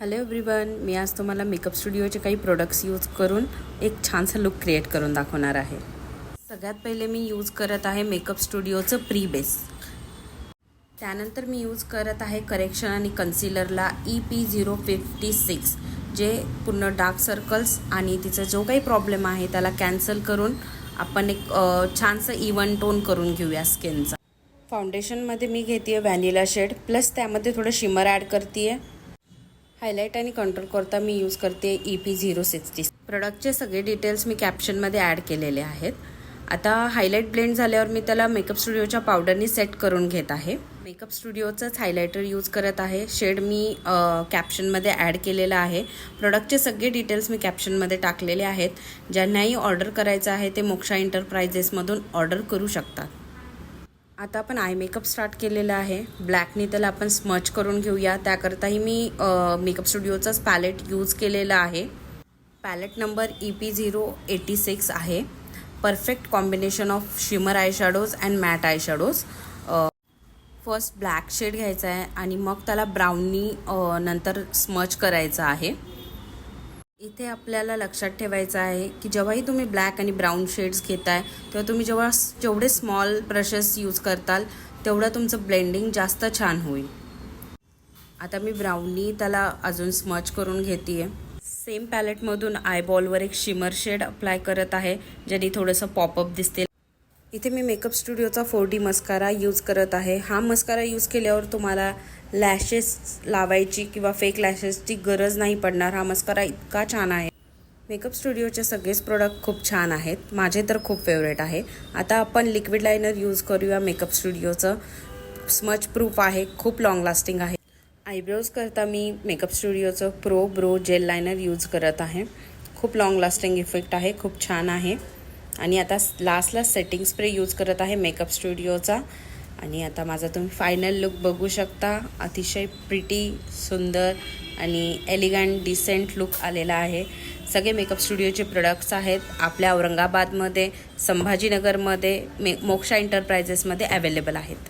Hello everyone, मी आज तुम्हाला makeup स्टुडिओचे काही प्रोडक्ट्स यूज करून एक छानसा लुक क्रिएट करून दाखवणार आहे. सगळ्यात पहिले मी यूज करत आहे मेकअप स्टुडिओचं प्री बेस. त्यानंतर मी यूज करत आहे करेक्शन आणि कन्सिलरला EP056, जे पूर्ण डार्क सर्कल्स आणि तिचा जो काही प्रॉब्लेम आहे त्याला कॅन्सल करून आपण एक छानसं इवन टोन करून घेऊया स्किनचा. फाउंडेशनमध्ये मी घेते आहे व्हॅनिला शेड, प्लस त्यामध्ये थोडं शिमर ॲड करते आहे. हायलाईट आणि कंट्रोल करता मी यूज करते EP060. प्रोडक्टचे सगळे डिटेल्स मी कॅप्शनमध्ये ॲड केलेले आहेत. आता हायलाईट ब्लेंड झाल्यावर मी त्याला मेकअप स्टुडिओच्या पावडरनी सेट करून घेत आहे. मेकअप स्टुडिओचंच हायलायटर यूज करत आहे. शेड मी कॅप्शनमध्ये ॲड केलेला आहे. प्रोडक्टचे सगळे डिटेल्स मी कॅप्शनमध्ये टाकलेले आहेत. ज्यांनाही ऑर्डर करायचं आहे ते मोक्षा एंटरप्राइजेसमधून ऑर्डर करू शकतात. आता आपण आय मेकअप स्टार्ट केलेला आहे. ब्लॅकनी त्याला आपण स्मच करून घेऊया. त्याकरताही मी मेकअप स्टुडिओचाच पॅलेट यूज केलेला आहे. पॅलेट नंबर EP086 आहे. Perfect combination of shimmer eye shadows and matte eye shadows. First black shade घ्यायचा आहे आणि मग त्याला ब्राऊननी नंतर स्मच करायचं आहे. इथे आपल्याला लक्षात ठेवायचं आहे की जेव्हाही तुम्ही ब्लॅक आणि ब्राऊन शेड्स घेताय तेव्हा तुम्ही जेवढे स्मॉल ब्रशेस यूज करताल तेवढं तुमचं ब्लेंडिंग जास्त छान होईल. आता मी ब्राऊननी त्याला अजून स्मच करून घेते आहे. सेम पॅलेटमधून आयबॉलवर एक शिमर शेड अप्लाय करत आहे, ज्याने थोडंसं पॉपअप दिसते. इथे मी मेकअप स्टुडिओचा 4D मस्कारा यूज करत आहे. हा मस्कारा यूज केल्यावर तुम्हाला लॅशेस लावायची किंवा फेक लॅशेसची गरज नाही पडणार. हा मस्कारा इतका छान आहे. मेकअप स्टुडिओचे सगळेच प्रोडक्ट खूप छान आहेत. माझे तर खूप फेवरेट आहे. आता आपण लिक्विड लायनर यूज करूया. मेकअप स्टुडिओचं स्मच प्रूफ आहे, खूप लॉंग लास्टिंग आहे. आयब्रोज करता मी मेकअप स्टुडिओचं pro brow gel liner use करत आहे. खूप लॉंग लास्टिंग इफेक्ट आहे, खूप छान आहे. आणि आता लास्टला सेटिंग स्प्रे यूज करत आहे मेकअप स्टुडिओचा. आणि आता माझा तुम्ही फायनल लुक बघू शकता. अतिशय प्रिटी, सुंदर आणि एलिगंट डिसेंट लुक आलेला आहे. सगळे मेकअप स्टुडिओचे प्रोडक्ट्स आहेत आपल्या औरंगाबादमध्ये, संभाजीनगरमध्ये, मोक्षा एंटरप्राइजेसमध्ये अवेलेबल आहेत.